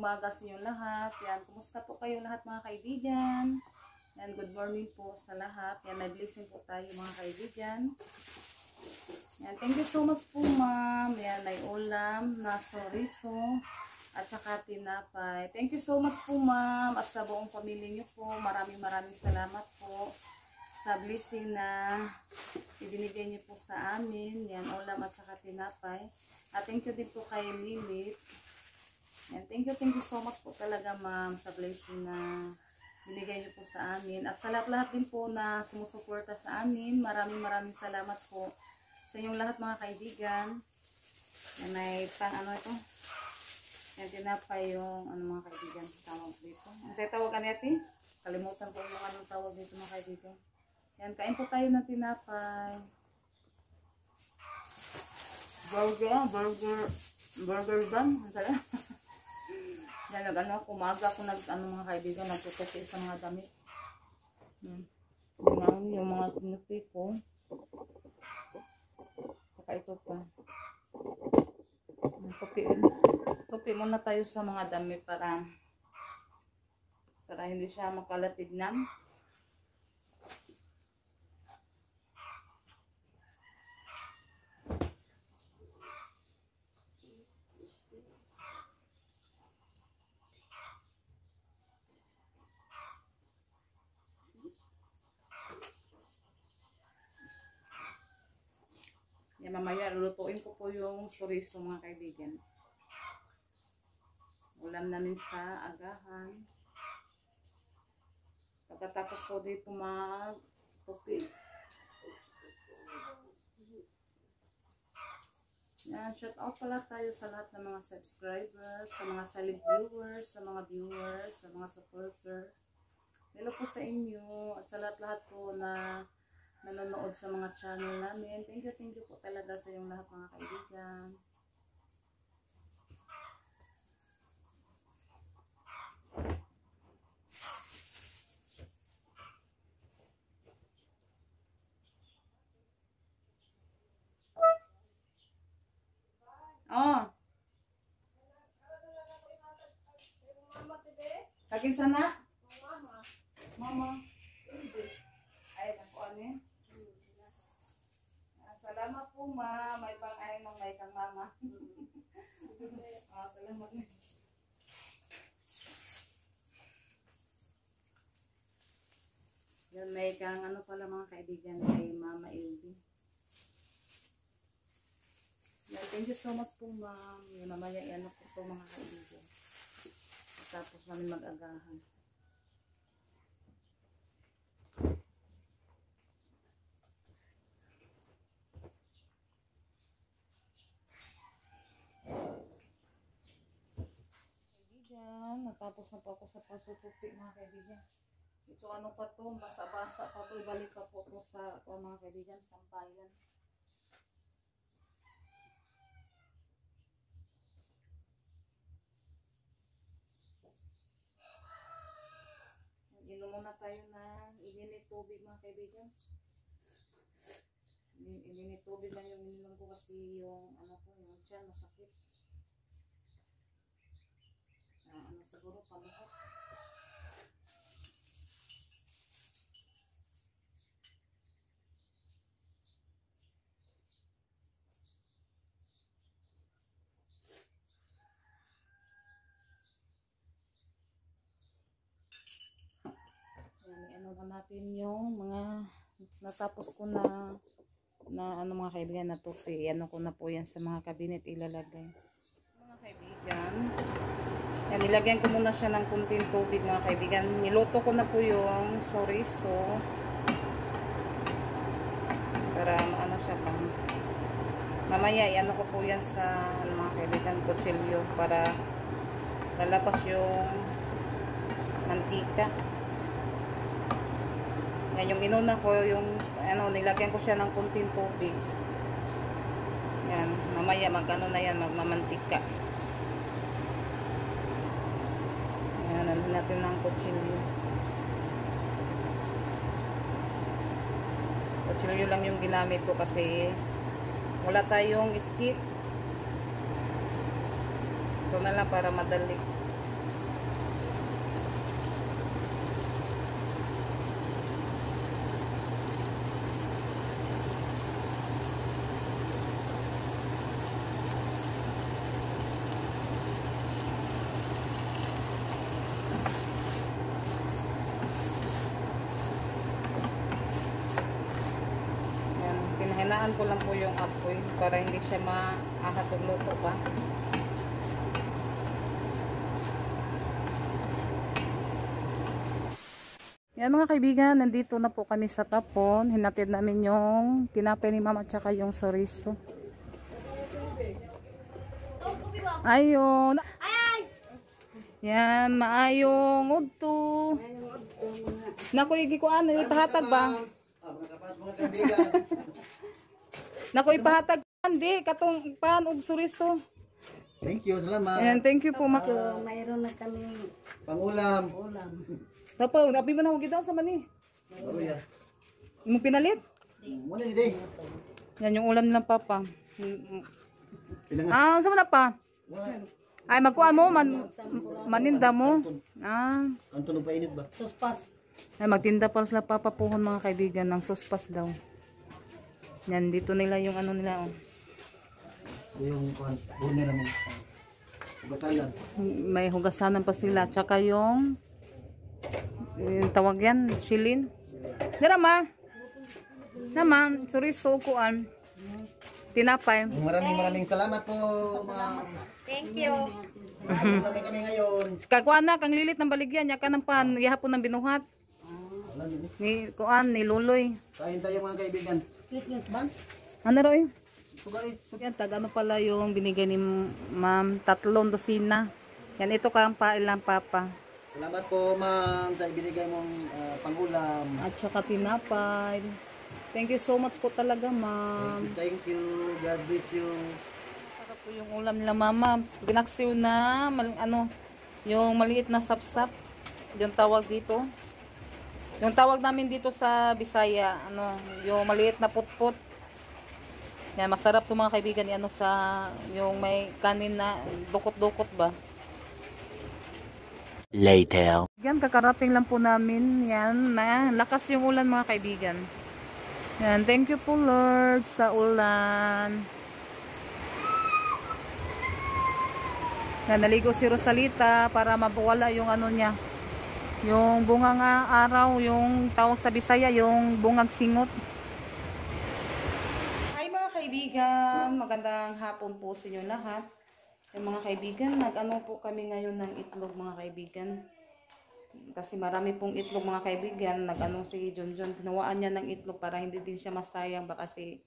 umaga sa inyo lahat. Yan, kumusta po kayo lahat mga kaibigan? Yan, good morning po sa lahat. Yan, may blessing po tayo mga kaibigan. Yan, thank you so much po ma'am. Yan, may ulam na chorizo at saka tinapay. Thank you so much po ma'am at sa buong pamilya niyo po. Maraming salamat po sa blessing na ibinigay niyo po sa amin. Yan, ulam at saka tinapay. At thank you din po kay Lilith. Yan, thank you so much po talaga ma'am sa blessing na binigay niyo po sa amin. At sa lahat din po na sumusuporta sa amin, maraming salamat po sa inyong lahat mga kaibigan. Yan, may pang ano ito. Yan, tinapay yung ano mga kaibigan. Tawag dito. Ano sa'yo tawagan natin? Kalimutan po yung anong tawag dito mga kaibigan. Yan, kain po tayo ng tinapay. Burger bun. Ano sa'yo? Yan, nag-ano, kumaga ako mga kaibigan, nagtutupi sa mga damit. Yan, yung mga tinupi ko. Saka ito pa. Tupi muna tayo sa mga damit para hindi siya makalatignan. Yan, mamaya lulutuin ko po yung chorizo mga kaibigan. Ulam namin sa agahan. Pagkatapos po dito mag-tupi. Yan, shout out pala tayo sa lahat ng mga subscribers, sa mga silent viewers, sa mga viewers, sa mga supporter. Hello po sa inyo at sa lahat po na nanonood sa mga channel namin. Thank you po talaga sa yung lahat mga kaibigan. Oh. Kakin sana? Mama. Ay, ako ano? Salamat po ma, may pang-ain ng may kang mama. Salamat. Yan, may kang ano pala mga kaibigan kay Mama Elvie. Yan, thank you so much po ma'am. Yan, mamaya yan ako po mga kaibigan. Tapos namin mag-agahan. Natapos na po ako sa pagtutupi mga kaibigan. Ito ano pa to, basa-basa pa to, ibalik pa po to sa mga kaibigan, sampayan. Inom muna tayo na ininit tubig mga kaibigan. Ininit tubig lang yung ininom ko kasi yung ano ko, yung tiyan masakit. Ano siguro pamuhot. Yan, ano na natin yung mga natapos ko na ano mga kaibigan na tupi. Ano ko na po yan sa mga cabinet ilalagay. Mga kaibigan, yan, nilagyan ko muna siya ng kunting tubig mga kaibigan. Niluto ko na po yung chorizo para ano siya pang mamaya iano ko po yan sa mga kaibigan kutsilyo para lalabas yung mantika. Yan yung inuna ko yung ano, nilagyan ko siya ng kunting tubig. Yan, mamaya mag-ano na yan, magmamantika. Yan, ano natin ng kutsilyo. Kutsilyo lang yung ginamit ko kasi wala tayong stick. Ito na lang para madali. hinaan ko lang po yung apoy para hindi siya maahatog luto pa. Yan mga kaibigan, nandito na po kami sa tapon. Hinatid namin yung tinapay ni mama at saka yung chorizo. Ayun. Yan, maayong udto. Naku, igikuan, ipahatag ba? Naku, ipahatag hindi, katong pan og chorizo. Thank you, salamat. Ayan, thank you po. Mayroon na kami Pangulam. ulam. Tapo, nabi mo na huwag daw sa mani. Oh, yeah. Mo pinalit? Muna ni day. Yan yung ulam ng papa. Pinangat. Saan mo na pa? Ay, magkuhan mo, maninda mo. Anto pa init ba? Suspas. Ay, magtinda pa sila papapuhon mga kaibigan ng suspas daw. Yan, dito nila yung ano nila. Oh. Yung bunera mo. Batalan. May hugasanan pa sila. Tsaka yung tawag yan, shilin. Dira ma. Naman, chorizo kuan. Tinapay. Maraming salamat po. Thank you. Marami kami ngayon. Kakuan na, kang lilit ng baligyan. Yaka ng pan, gihapon ng binuhat. Ni kuan, ni luloy. Kain tayo mga kaibigan. Sweetness ba? Ano roy? Sugay. Yan, ano pala yung binigay ni ma'am, 3 dosina. Yan, ito kang pail ng papa. Salamat po ma'am sa ibinigay mong pangulam. At saka tinapay. Thank you so much po talaga, ma'am. Thank you. God bless you. Sarap po yung ulam nila, mama. Ginaksiw na, yung maliit na sapsap. Yung tawag dito. Yung tawag namin dito sa Bisaya, yung maliit na putput. Yan, masarap to mga kaibigan, yung may kanin na dukot-dukot ba. Later. Yan, kakarating lang po namin. Yan, lakas yung ulan mga kaibigan. Yan, thank you po Lord sa ulan. Yan, naligo si Rosalita para mabawala yung niya. Yung bungang araw, yung tawag sa Bisaya, yung bungag singot. Hi mga kaibigan, magandang hapon po sa inyo lahat. Yung mga kaibigan, po kami ngayon ng itlog mga kaibigan. Kasi marami pong itlog mga kaibigan. Si Junjun, tinawaan niya ng itlog para hindi din siya masayang ba kasi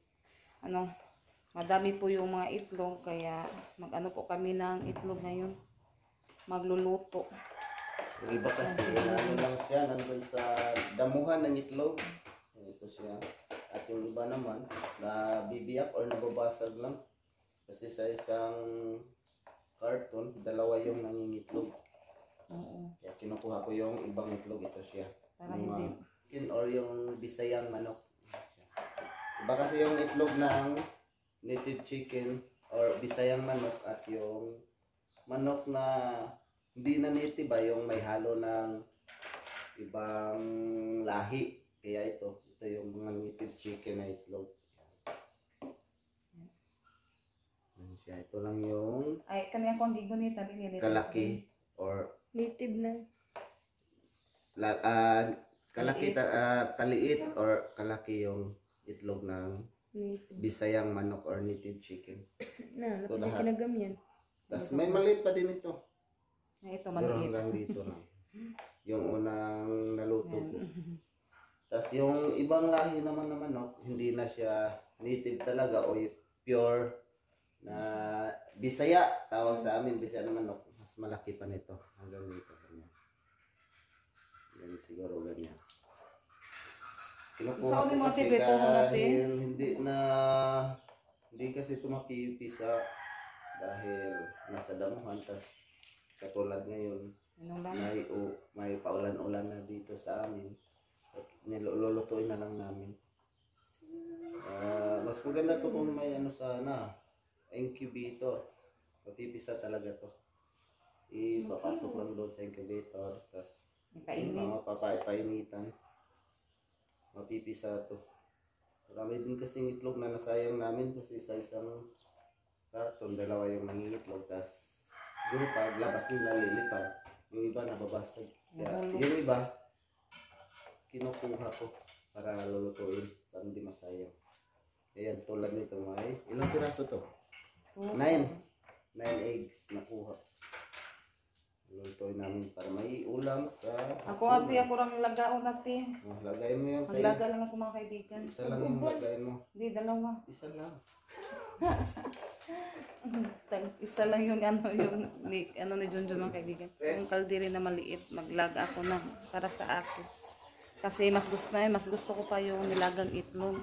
madami po yung mga itlog. Kaya po kami ng itlog ngayon. Magluluto. Yung iba kasi lang siya nandun sa damuhan ng itlog. Ito siya. At yung iba naman na bibiyak or nababasag lang. Kasi sa isang carton, 2 yung nangingitlog. Oo. Kaya kinukuha ko yung ibang itlog. Ito siya. Para Yung hindi. chicken or yung bisayang manok. Iba kasi yung itlog ng native chicken or bisayang manok at yung manok na hindi na native ba, yung may halo ng ibang lahi. Kaya ito yung mga native chicken na itlog. Yan siya. Ito lang yung Ay, kaniyang kong gigunita. kalaki or Native na. kalaki kaliit or kalaki yung itlog ng Native. bisayang manok or native chicken. Na, Ito lahat. kinagam yan. Tapos may maliit pa din ito. Ay, ito Pero maliit. hanggang dito lang. Yung unang naluto ko. Tapos yung ibang lahi naman na manok, hindi na siya native talaga o pure na Bisaya. Tawag sa amin, Bisaya na manok. Mas malaki pa nito. Hanggang dito. Ganyan siguro ganyan. Kinukuha Saan ko yung mga kasi sikreto mo natin? dahil hindi kasi tumapipisa dahil nasa damuhan. Tapos katulad ngayon, may paulan-ulan na dito sa amin. Nilulutuin na lang namin. Mas maganda to kung may incubator. Papipisa talaga to. Ipapasok lang doon sa incubator. Tapos mga papainitan. Mapipisa to. Marami din kasi itlog na nasayang namin kasi sa isang karton, 2 yung nangingitlog. Tapos siguro paglabas nila lilipad. Yung iba nababasag. Kaya yung iba kinukuha ko para lulutuin para hindi masayang. Ayan, tulad nito may ilang piraso to? 2. 9 eggs nakuha. Lutuin namin para may ulam sa Ako ate, ako lang lagaon ate. Lagay mo yan sa Maglaga lang ako mga kaibigan. isa lang yung lagay mo. Hindi, dalawa. Isa lang. Isa lang yung ni Junjun mga kaibigan. Yung kaldiri na maliit, maglaga ako na para sa akin. Kasi mas gusto ko pa yung nilagang itlog.